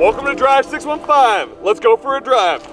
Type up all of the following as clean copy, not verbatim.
Welcome to Drive 615. Let's go for a drive.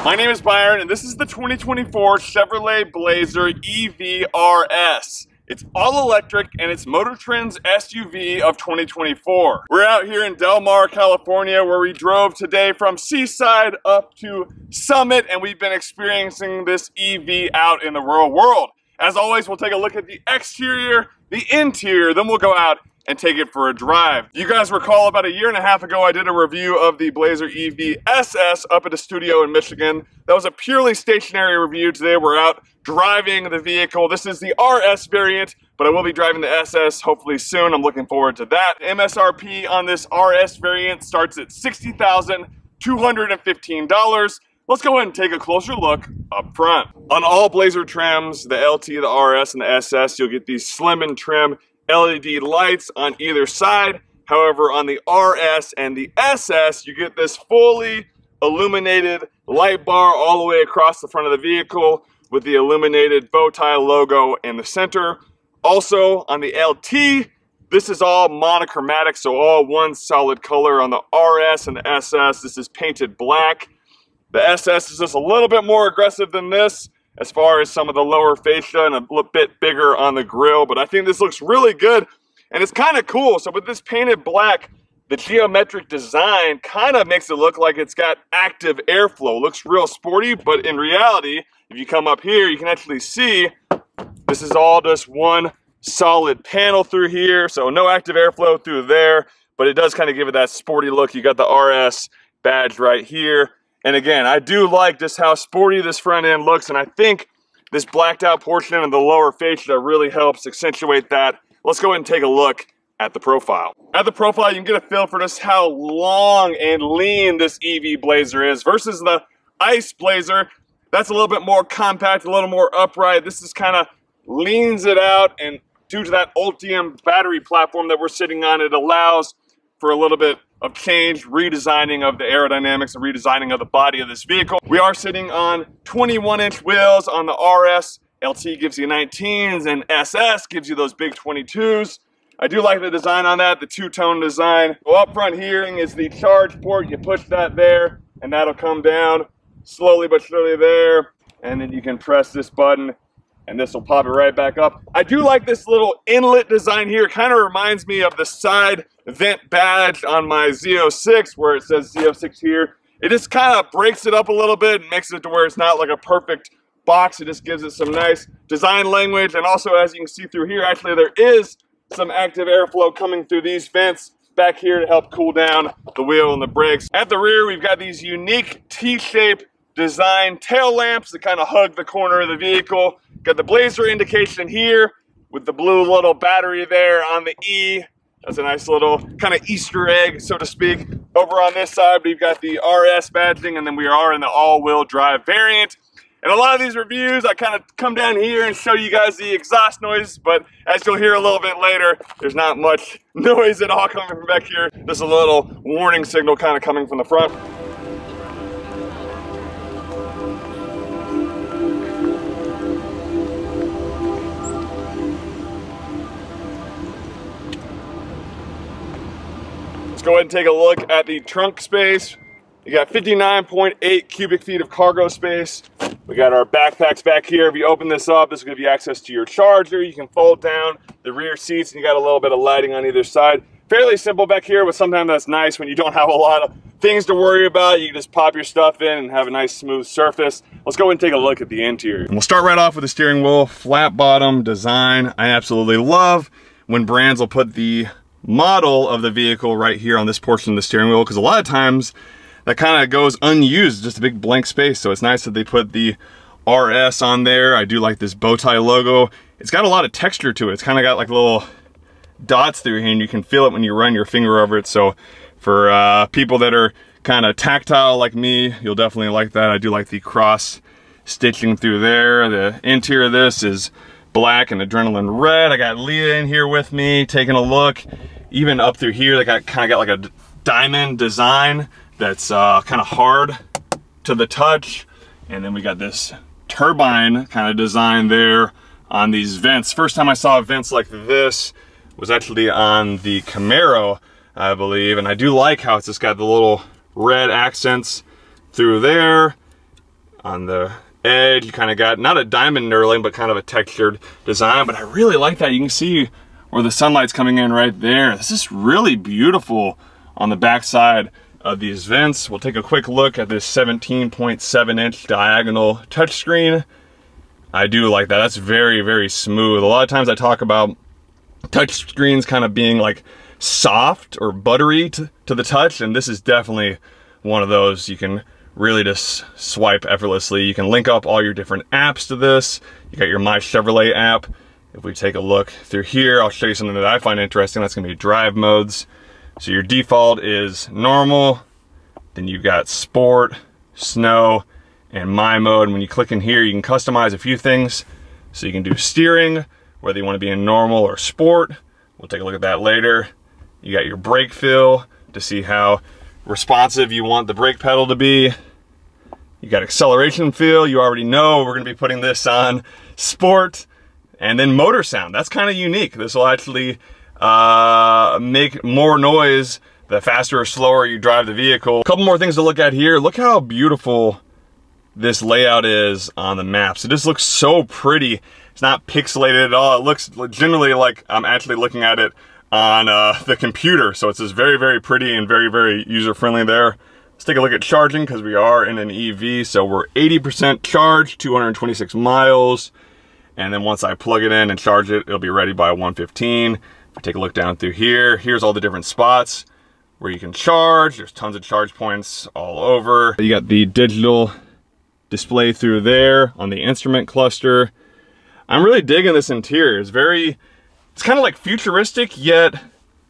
My name is Byron, and this is the 2024 Chevrolet Blazer EV RS. It's all electric, and it's Motor Trend's SUV of 2024. We're out here in Del Mar, California, where we drove today from Seaside up to Summit, and we've been experiencing this EV out in the real world. As always, we'll take a look at the exterior, the interior, then we'll go out and take it for a drive. You guys recall about 1.5 years ago, I did a review of the Blazer EV SS up at a studio in Michigan. That was a purely stationary review. Today we're out driving the vehicle. This is the RS variant, but I will be driving the SS hopefully soon. I'm looking forward to that. MSRP on this RS variant starts at $60,215. Let's go ahead and take a closer look up front. On all Blazer trims, the LT, the RS, and the SS, you'll get these slim and trim LED lights on either side. However, on the RS and the SS, you get this fully illuminated light bar all the way across the front of the vehicle with the illuminated bow tie logo in the center. Also, on the LT, this is all monochromatic, so all one solid color. On the RS and the SS, this is painted black. The SS is just a little bit more aggressive than this as far as some of the lower fascia and a bit bigger on the grille, but I think this looks really good and it's kind of cool. So with this painted black, the geometric design kind of makes it look like it's got active airflow. Looks real sporty, but in reality, if you come up here, you can actually see this is all just one solid panel through here. So no active airflow through there, but it does kind of give it that sporty look. You got the RS badge right here. And again, I do like just how sporty this front end looks, and I think this blacked out portion of the lower fascia really helps accentuate that. Let's go ahead and take a look at the profile. At the profile, you can get a feel for just how long and lean this EV Blazer is versus the ICE Blazer. That's a little bit more compact, a little more upright. This is kind of leans it out, and due to that Ultium Battery platform that we're sitting on, it allows for a little bit of change, redesigning of the aerodynamics and redesigning of the body of this vehicle. We are sitting on 21-inch wheels on the RS. LT gives you 19s and SS gives you those big 22s. I do like the design on that, the two-tone design. Well, up front here is the charge port. You push that there and that'll come down slowly but surely there. And then you can press this button and this will pop it right back up. I do like this little inlet design here. It kind of reminds me of the side vent badge on my Z06 where it says Z06 here. It just kind of breaks it up a little bit and makes it to where it's not like a perfect box. It just gives it some nice design language. And also, as you can see through here, actually there is some active airflow coming through these vents back here to help cool down the wheel and the brakes. At the rear, we've got these unique T-shaped design tail lamps that kind of hug the corner of the vehicle. Got the Blazer indication here with the blue little battery there on the E. That's a nice little kind of Easter egg, so to speak. Over on this side, we've got the RS badging, and then we are in the all-wheel drive variant. And a lot of these reviews, I kind of come down here and show you guys the exhaust noise, but as you'll hear a little bit later, there's not much noise at all coming from back here. Just a little warning signal kind of coming from the front. Let's go ahead and take a look at the trunk space. You got 59.8 cubic feet of cargo space. We got our backpacks back here. If you open this up, this will give you access to your charger. You can fold down the rear seats, and you got a little bit of lighting on either side. Fairly simple back here, but sometimes that's nice when you don't have a lot of things to worry about. You can just pop your stuff in and have a nice smooth surface. Let's go ahead and take a look at the interior. And we'll start right off with the steering wheel. Flat bottom design. I absolutely love when brands will put the model of the vehicle right here on this portion of the steering wheel, because a lot of times that kind of goes unused, just a big blank space. So it's nice that they put the RS on there. I do like this bow tie logo. It's got a lot of texture to it. It's kind of got like little dots through here, and you can feel it when you run your finger over it. So for people that are kind of tactile like me, you'll definitely like that. I do like the cross stitching through there. The interior of this is black and adrenaline red. I got Leah in here with me taking a look. Even up through here, they kind of got like a diamond design that's kind of hard to the touch. And then we got this turbine kind of design there on these vents. First time I saw vents like this was actually on the Camaro I believe. And I do like how it's just got the little red accents through there. On the edge, you kind of got not a diamond knurling, but kind of a textured design. But I really like that. You can see where the sunlight's coming in right there. This is really beautiful on the back side of these vents. We'll take a quick look at this 17.7-inch diagonal touchscreen. I do like that. That's very, very smooth. A lot of times I talk about touch screens kind of being like soft or buttery to the touch, and this is definitely one of those. You can really just swipe effortlessly. You can link up all your different apps to this. You got your My Chevrolet app. If we take a look through here, I'll show you something that I find interesting. That's gonna be drive modes. So your default is normal, then you've got sport, snow, and my mode. And when you click in here, you can customize a few things. So you can do steering, whether you want to be in normal or sport. We'll take a look at that later. You got your brake feel to see how responsive you want the brake pedal to be. You got acceleration feel. You already know we're going to be putting this on sport. And then motor sound. That's kind of unique. This will actually make more noise the faster or slower you drive the vehicle. A couple more things to look at here. Look how beautiful this layout is on the maps. It just looks so pretty. It's not pixelated at all. It looks generally like I'm actually looking at it on the computer. So it's just very, very pretty and very, very user-friendly there. Let's take a look at charging because we are in an EV. So we're 80% charged, 226 miles. And then once I plug it in and charge it, it'll be ready by 1:15. If we take a look down through here, here's all the different spots where you can charge. There's tons of charge points all over. You got the digital display through there on the instrument cluster. I'm really digging this interior. It's kind of like futuristic, yet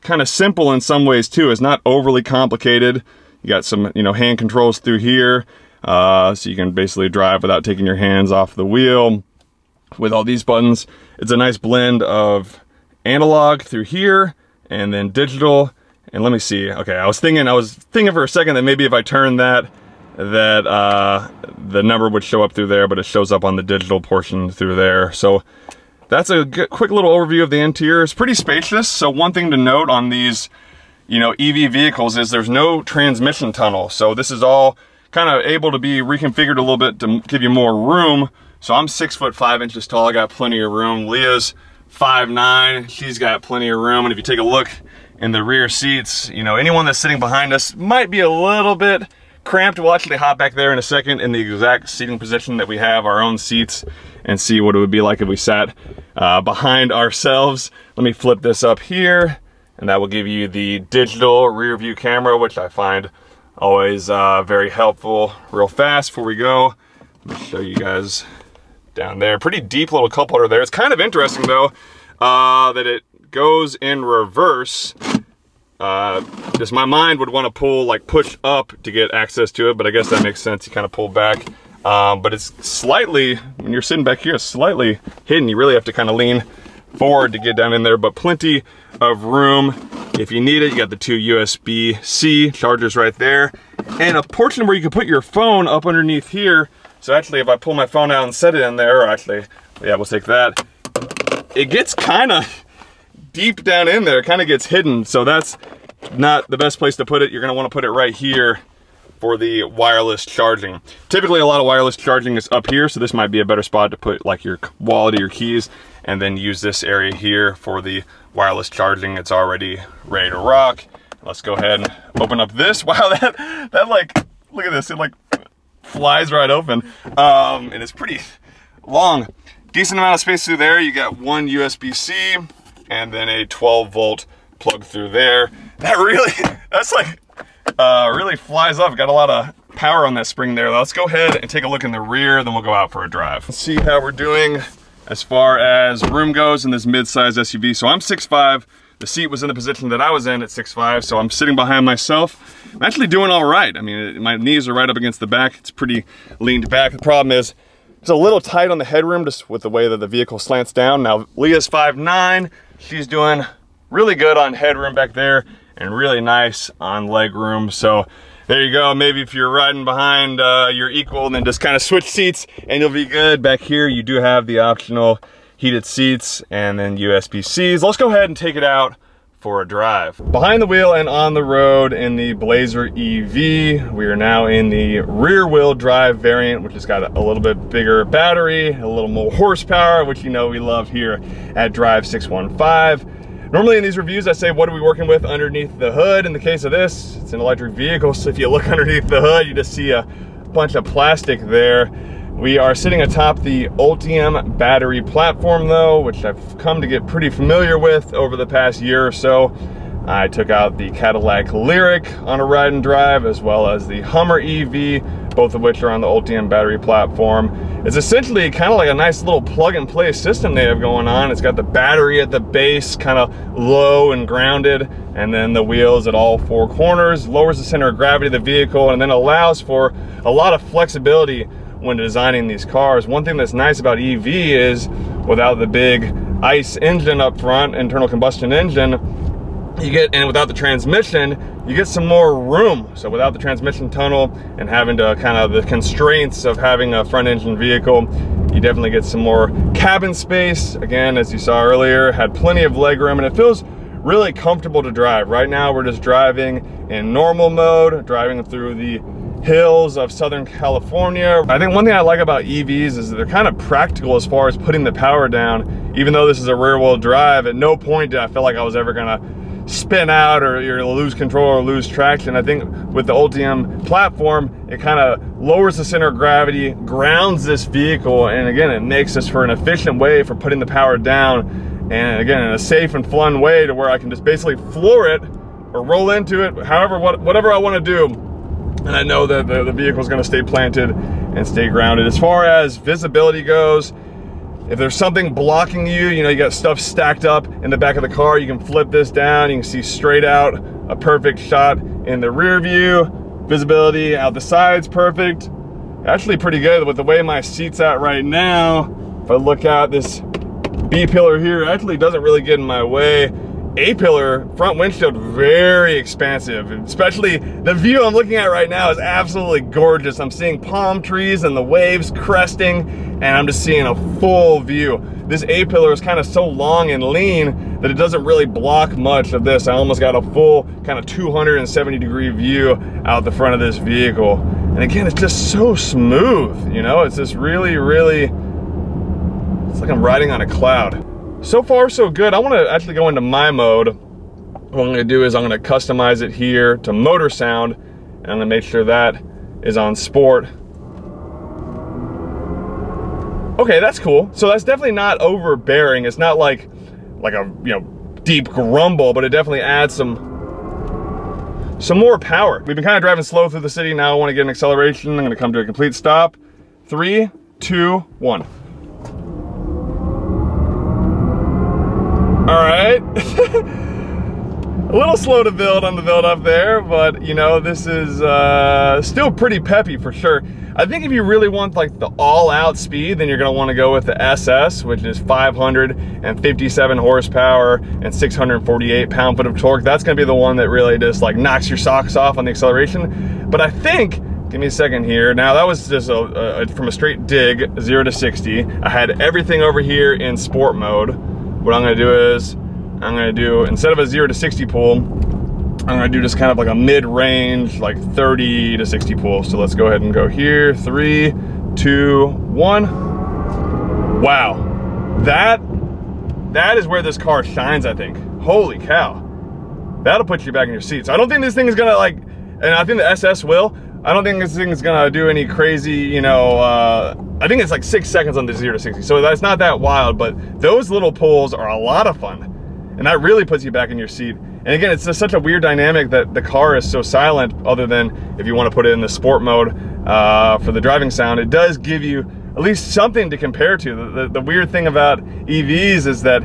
kind of simple in some ways too. It's not overly complicated. You got some, hand controls through here. So you can basically drive without taking your hands off the wheel. With all these buttons, it's a nice blend of analog through here and then digital. And let me see. Okay, I was thinking for a second that maybe if I turn that the number would show up through there, but it shows up on the digital portion through there. So that's a quick little overview of the interior. It's pretty spacious. So one thing to note on these, EV vehicles is there's no transmission tunnel. So this is all kind of able to be reconfigured a little bit to give you more room. So I'm 6'5" tall. I got plenty of room. Leah's 5'9". She's got plenty of room. And if you take a look in the rear seats, anyone that's sitting behind us might be a little bit cramped. We'll actually hop back there in a second in the exact seating position that we have our own seats and see what it would be like if we sat behind ourselves. Let me flip this up here, and that will give you the digital rear view camera, which I find always very helpful. Real fast before we go, let me show you guys down there. Pretty deep little cup holder there. It's kind of interesting though that it goes in reverse. Just my mind would want to pull, push up to get access to it, but I guess that makes sense. You kind of pull back. But it's slightly, when you're sitting back here, it's slightly hidden. You really have to kind of lean forward to get down in there, but plenty of room. If you need it, you got the 2 USB-C chargers right there. And a portion where you can put your phone up underneath here. So actually, if I pull my phone out and set it in there, or actually, yeah, we'll take that. It gets kind of deep down in there, kind of gets hidden. So that's not the best place to put it. You're gonna wanna put it right here for the wireless charging. Typically a lot of wireless charging is up here, so this might be a better spot to put your wallet or your keys, and then use this area here for the wireless charging. It's already ready to rock. Let's go ahead and open up this. Wow, that look at this, it flies right open. And it's pretty long. Decent amount of space through there. You got 1 USB-C and then a 12-volt plug through there. That's really flies off. Got a lot of power on that spring there. Let's go ahead and take a look in the rear, then we'll go out for a drive. Let's see how we're doing as far as room goes in this mid-size SUV. So I'm 6'5". The seat was in the position that I was in at 6'5", so I'm sitting behind myself. I'm actually doing all right. I mean, my knees are right up against the back. It's pretty leaned back. The problem is it's a little tight on the headroom just with the way that the vehicle slants down. Now, Leah's 5'9". She's doing really good on headroom back there and really nice on leg room. So there you go. Maybe if you're riding behind your equal, then just kind of switch seats and you'll be good. Back here, you do have the optional heated seats and then USB-Cs. Let's go ahead and take it out for a drive. Behind the wheel and on the road in the Blazer EV, we are now in the rear wheel drive variant, which has got a little bit bigger battery, a little more horsepower, which you know we love here at Drive 615. Normally in these reviews, I say, what are we working with underneath the hood? In the case of this, it's an electric vehicle, so if you look underneath the hood, you just see a bunch of plastic there. We are sitting atop the Ultium Battery platform though, which I've come to get pretty familiar with over the past year or so. I took out the Cadillac Lyriq on a ride and drive, as well as the Hummer EV, both of which are on the Ultium Battery platform. It's essentially kind of like a nice little plug and play system they have going on. It's got the battery at the base, kind of low and grounded, and then the wheels at all four corners, lowers the center of gravity of the vehicle, and then allows for a lot of flexibility when designing these cars. One thing that's nice about EV is without the big ICE engine up front, internal combustion engine, and without the transmission, you get some more room. So without the transmission tunnel and having to kind of the constraints of having a front engine vehicle, you definitely get some more cabin space. Again, as you saw earlier, had plenty of legroom, and it feels really comfortable to drive. Right now we're just driving in normal mode, driving through the hills of Southern California. I think one thing I like about EVs is that they're kind of practical as far as putting the power down. Even though this is a rear wheel drive, at no point did I feel like I was ever gonna spin out or you're gonna lose control or lose traction. I think with the Ultium platform, it kind of lowers the center of gravity, grounds this vehicle, and again, it makes this for an efficient way for putting the power down, and again, in a safe and fun way to where I can just basically floor it or roll into it, however, whatever I want to do. And I know that the vehicle is going to stay planted and stay grounded. As far as visibility goes, if there's something blocking you, you know, you got stuff stacked up in the back of the car, you can flip this down, you can see straight out, a perfect shot in the rear view. Visibility out the side's perfect. Actually pretty good with the way my seat's at right now. If I look out, this B pillar here actually doesn't really get in my way. A pillar, front windshield, very expansive. Especially the view I'm looking at right now is absolutely gorgeous. I'm seeing palm trees and the waves cresting, and I'm just seeing a full view. This A pillar is kind of so long and lean that it doesn't really block much of this. I almost got a full kind of 270-degree view out the front of this vehicle. And again, it's just so smooth, you know? It's just really, really, it's like I'm riding on a cloud. So far, so good. I want to actually go into my mode. What I'm going to do is I'm going to customize it here to motor sound, and I'm going to make sure that is on sport. Okay, that's cool. So that's definitely not overbearing. It's not like a, you know, deep grumble, but it definitely adds some more power. We've been kind of driving slow through the city. Now I want to get an acceleration. I'm going to come to a complete stop. 3, 2, 1. All right, a little slow to build on the build up there, but you know, this is still pretty peppy for sure. I think if you really want like the all-out speed, then you're gonna wanna go with the SS, which is 557 horsepower and 648 pound-foot of torque. That's gonna be the one that really just like knocks your socks off on the acceleration. But I think, give me a second here. Now that was just from a straight dig, 0 to 60. I had everything over here in sport mode. What I'm gonna do is, instead of a 0 to 60 pull, I'm gonna do just kind of like a mid-range, like 30 to 60 pull. So let's go ahead and go here. 3, 2, 1. Wow, that is where this car shines, I think. Holy cow. That'll put you back in your seat. So I don't think this thing is gonna like, and I think the SS will, I don't think this thing is gonna do any crazy, you know, I think it's like 6 seconds on the 0 to 60. So that's not that wild, but those little pulls are a lot of fun. And that really puts you back in your seat. And again, it's just such a weird dynamic that the car is so silent, other than if you want to put it in the sport mode for the driving sound. It does give you at least something to compare to. The weird thing about EVs is that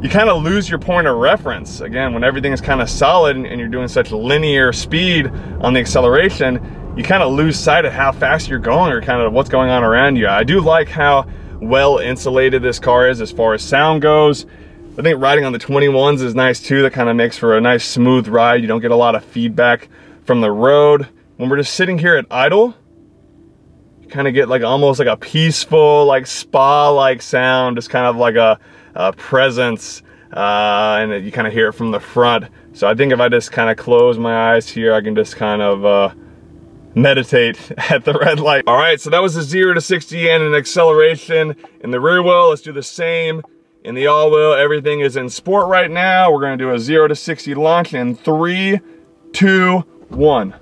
you kind of lose your point of reference. Again, when everything is kind of solid and you're doing such linear speed on the acceleration, you kind of lose sight of how fast you're going or kind of what's going on around you. I do like how well insulated this car is as far as sound goes. I think riding on the 21s is nice too. That kind of makes for a nice smooth ride. You don't get a lot of feedback from the road. When we're just sitting here at idle, you kind of get like almost like a peaceful, like spa-like sound, just kind of like a presence and you kind of hear it from the front. So I think if I just kind of close my eyes here, I can just kind of meditate at the red light. All right, so that was the 0 to 60 and an acceleration in the rear wheel. Let's do the same in the all wheel. Everything is in sport right now. We're gonna do a 0 to 60 launch in 3, 2, 1.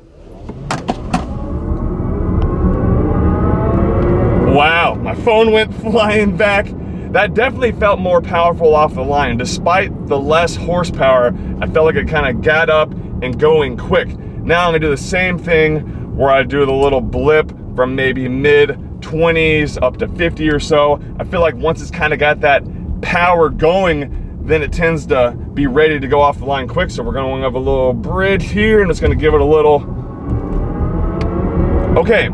Wow, my phone went flying back. That definitely felt more powerful off the line. Despite the less horsepower, I felt like it kind of got up and going quick. Now I'm gonna do the same thing where I do the little blip from maybe mid 20s up to 50 or so. I feel like once it's kind of got that power going, then it tends to be ready to go off the line quick. So we're gonna have a little bridge here and it's gonna give it a little. Okay,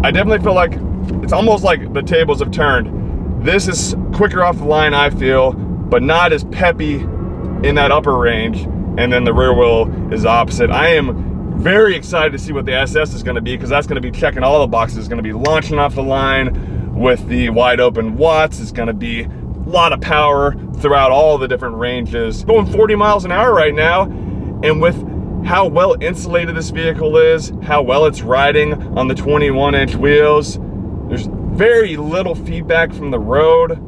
I definitely feel like it's almost like the tables have turned. This is quicker off the line, I feel, but not as peppy in that upper range. And then the rear wheel is opposite. I am very excited to see what the SS is gonna be, because that's gonna be checking all the boxes. It's gonna be launching off the line with the wide open watts. It's gonna be a lot of power throughout all the different ranges. Going 40 miles an hour right now, and with how well insulated this vehicle is, how well it's riding on the 21-inch wheels, there's very little feedback from the road,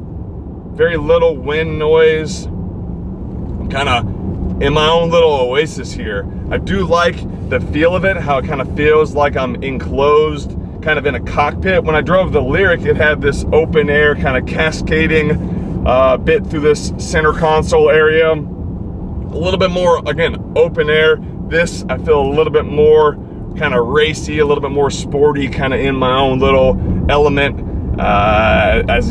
very little wind noise. I'm kind of in my own little oasis here. I do like the feel of it, how it kind of feels like I'm enclosed, kind of in a cockpit. When I drove the Lyriq, it had this open air kind of cascading bit through this center console area. A little bit more, again, open air. This, I feel a little bit more kind of racy, a little bit more sporty, kind of in my own little element. That's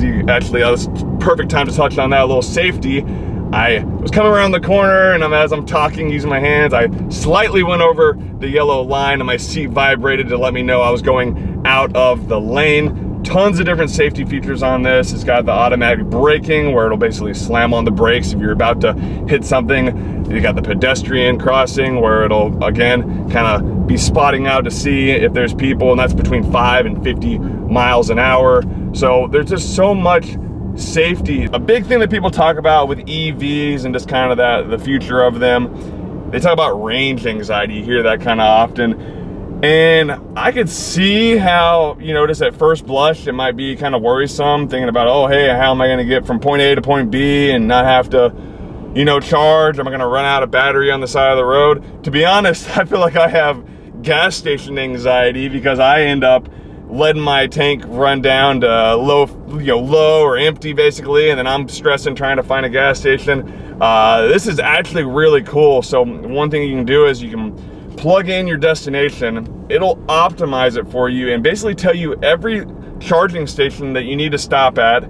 perfect time to touch on that, a little safety. I was coming around the corner, and as I'm talking, using my hands, I slightly went over the yellow line, and my seat vibrated to let me know I was going out of the lane. Tons of different safety features on this. It's got the automatic braking, where it'll basically slam on the brakes if you're about to hit something. You got the pedestrian crossing, where it'll, again, kind of be spotting out to see if there's people, and that's between 5 and 50 miles an hour. So there's just so much safety. A big thing that people talk about with EVs and just kind of the future of them, they talk about range anxiety. You hear that kind of often, and I could see how, you know, just at first blush it might be kind of worrisome, thinking about, oh hey, how am I going to get from point A to point B and not have to, you know, charge? Am I going to run out of battery on the side of the road? To be honest, I feel like I have gas station anxiety, because I end up letting my tank run down to low or empty basically, and then I'm stressing trying to find a gas station. This is actually really cool. So one thing you can do is you can plug in your destination. It'll optimize it for you and basically tell you every charging station that you need to stop at,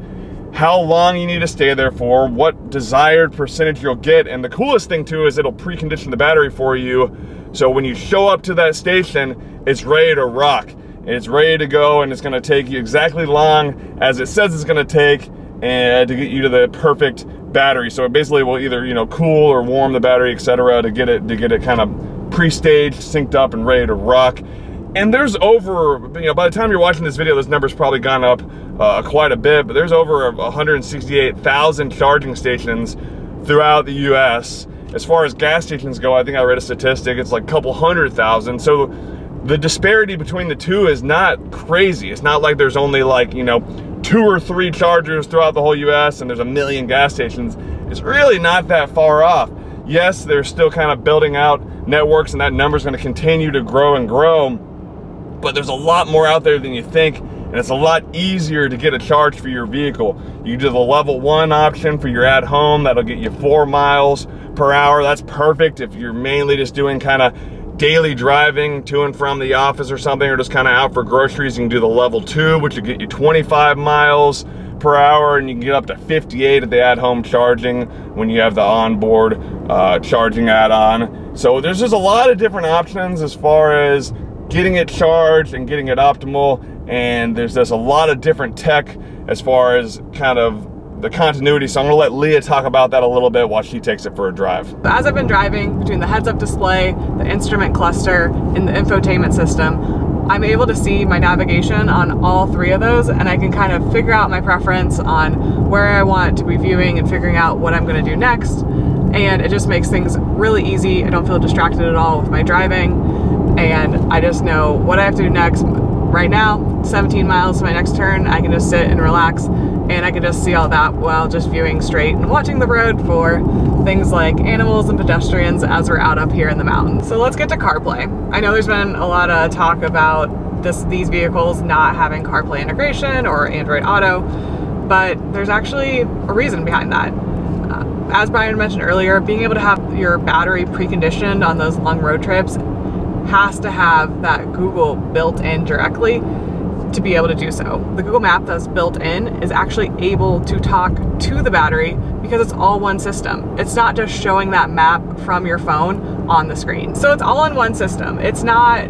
how long you need to stay there for, what desired percentage you'll get. And the coolest thing too is it'll precondition the battery for you. So when you show up to that station, it's ready to rock. It's ready to go, and it's gonna take you exactly long as it says it's gonna take, and to get you to the perfect battery. So it basically will either, you know, cool or warm the battery, etc., to get it kind of pre-staged, synced up, and ready to rock. And there's over, you know, by the time you're watching this video, this number's probably gone up quite a bit, but there's over 168,000 charging stations throughout the US. As far as gas stations go, I think I read a statistic, it's like a couple 100,000. So the disparity between the two is not crazy. It's not like there's only like, you know, 2 or 3 chargers throughout the whole US and there's a million gas stations. It's really not that far off. Yes, they're still kind of building out networks, and that number's going to continue to grow and grow, but there's a lot more out there than you think, and it's a lot easier to get a charge for your vehicle. You do the level 1 option for your at home, that'll get you 4 miles per hour. That's perfect if you're mainly just doing kind of daily driving to and from the office or something, or just kind of out for groceries. You can do the level 2, which will get you 25 miles per hour, and you can get up to 58 at the at-home charging when you have the onboard charging add-on. So there's just a lot of different options as far as getting it charged and getting it optimal, and there's just a lot of different tech as far as kind of the continuity. So I'm gonna let Leah talk about that a little bit while she takes it for a drive. As I've been driving, between the heads-up display, the instrument cluster, and the infotainment system, I'm able to see my navigation on all three of those, and I can kind of figure out my preference on where I want to be viewing and figuring out what I'm going to do next. And it just makes things really easy. I don't feel distracted at all with my driving, and I just know what I have to do next. Right now, 17 miles to my next turn, I can just sit and relax, and I can just see all that while just viewing straight and watching the road for things like animals and pedestrians as we're out up here in the mountains. So let's get to CarPlay. I know there's been a lot of talk about these vehicles not having CarPlay integration or Android Auto, but there's actually a reason behind that. As Brian mentioned earlier, being able to have your battery preconditioned on those long road trips has to have that Google built in directly to be able to do so. The Google map that's built in is actually able to talk to the battery because it's all one system. It's not just showing that map from your phone on the screen. So it's all in one system. It's not,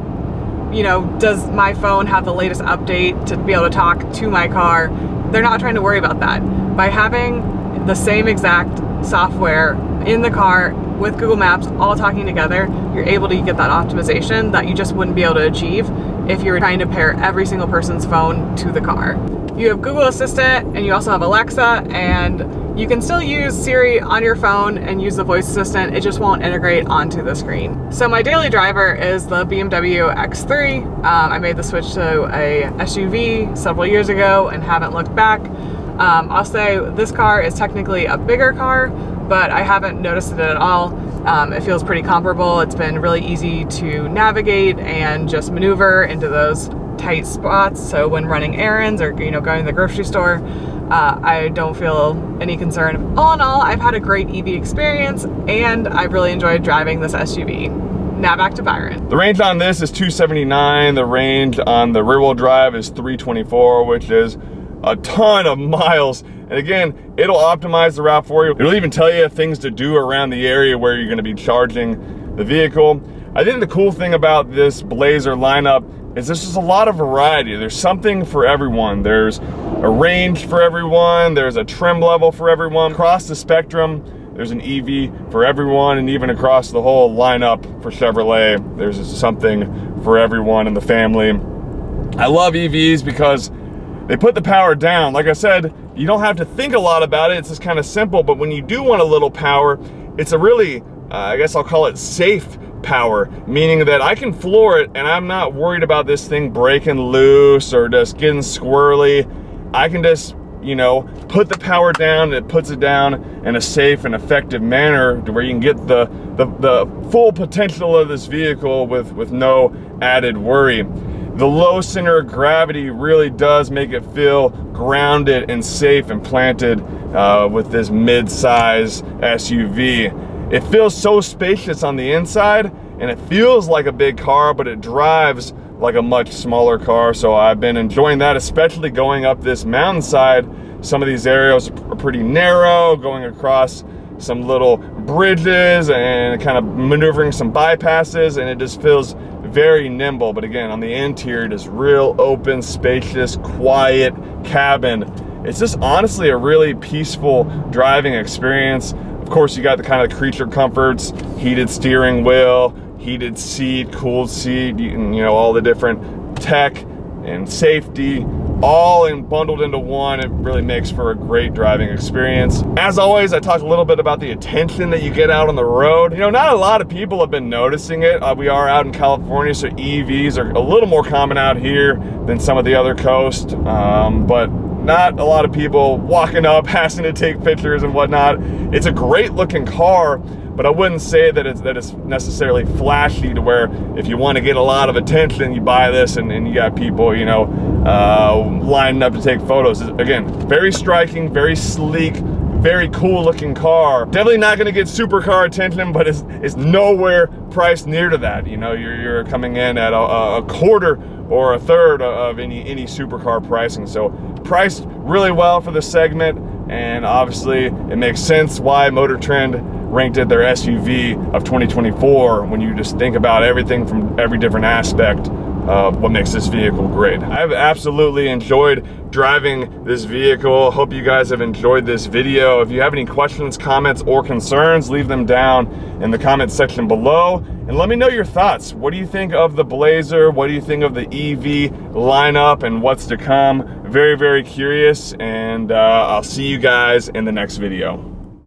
you know, does my phone have the latest update to be able to talk to my car? They're not trying to worry about that. By having the same exact software in the car with Google Maps all talking together, you're able to get that optimization that you just wouldn't be able to achieve if you were trying to pair every single person's phone to the car. You have Google Assistant, and you also have Alexa, and you can still use Siri on your phone and use the voice assistant. It just won't integrate onto the screen. So my daily driver is the BMW X3. I made the switch to a SUV several years ago and haven't looked back. I'll say this car is technically a bigger car, but I haven't noticed it at all. It feels pretty comparable. It's been really easy to navigate and just maneuver into those tight spots. So when running errands or, you know, going to the grocery store, I don't feel any concern. All in all, I've had a great EV experience, and I've really enjoyed driving this SUV. Now back to Byron. The range on this is 279. The range on the rear wheel drive is 324, which is a ton of miles. And again, it'll optimize the route for you. It'll even tell you things to do around the area where you're gonna be charging the vehicle. I think the cool thing about this Blazer lineup is there's just a lot of variety. There's something for everyone. There's a range for everyone. There's a trim level for everyone. Across the spectrum, there's an EV for everyone, and even across the whole lineup for Chevrolet, there's something for everyone in the family. I love EVs because they put the power down. Like I said, you don't have to think a lot about it. It's just kind of simple, but when you do want a little power, it's a really, I guess I'll call it safe power, meaning that I can floor it and I'm not worried about this thing breaking loose or just getting squirrely. I can just, you know, put the power down, and it puts it down in a safe and effective manner to where you can get the full potential of this vehicle with no added worry. The low center of gravity really does make it feel grounded and safe and planted with this mid-size SUV. It feels so spacious on the inside, and it feels like a big car, but it drives like a much smaller car. So I've been enjoying that, especially going up this mountainside. Some of these areas are pretty narrow, going across some little bridges and kind of maneuvering some bypasses, and it just feels very nimble. But again, on the interior, just real open, spacious, quiet cabin. It's just honestly a really peaceful driving experience. Of course, you got the kind of creature comforts, heated steering wheel, heated seat, cooled seat, you know, all the different tech and safety, all bundled into one. It really makes for a great driving experience. As always, I talked a little bit about the attention that you get out on the road. You know, not a lot of people have been noticing it. We are out in California, so EVs are a little more common out here than some of the other coast, but not a lot of people walking up, asking to take pictures and whatnot. It's a great looking car, but I wouldn't say that it's necessarily flashy to where if you want to get a lot of attention, you buy this and you got people, you know, lining up to take photos. Again, very striking, very sleek, very cool looking car. Definitely not gonna get supercar attention, but it's nowhere priced near to that. You know, you're coming in at a quarter or a third of any supercar pricing. So priced really well for the segment, and obviously it makes sense why Motor Trend ranked it their SUV of 2024 when you just think about everything from every different aspect what makes this vehicle great. I've absolutely enjoyed driving this vehicle. Hope you guys have enjoyed this video. If you have any questions, comments, or concerns, leave them down in the comment section below. And let me know your thoughts. What do you think of the Blazer? What do you think of the EV lineup and what's to come? Very, very curious. And I'll see you guys in the next video.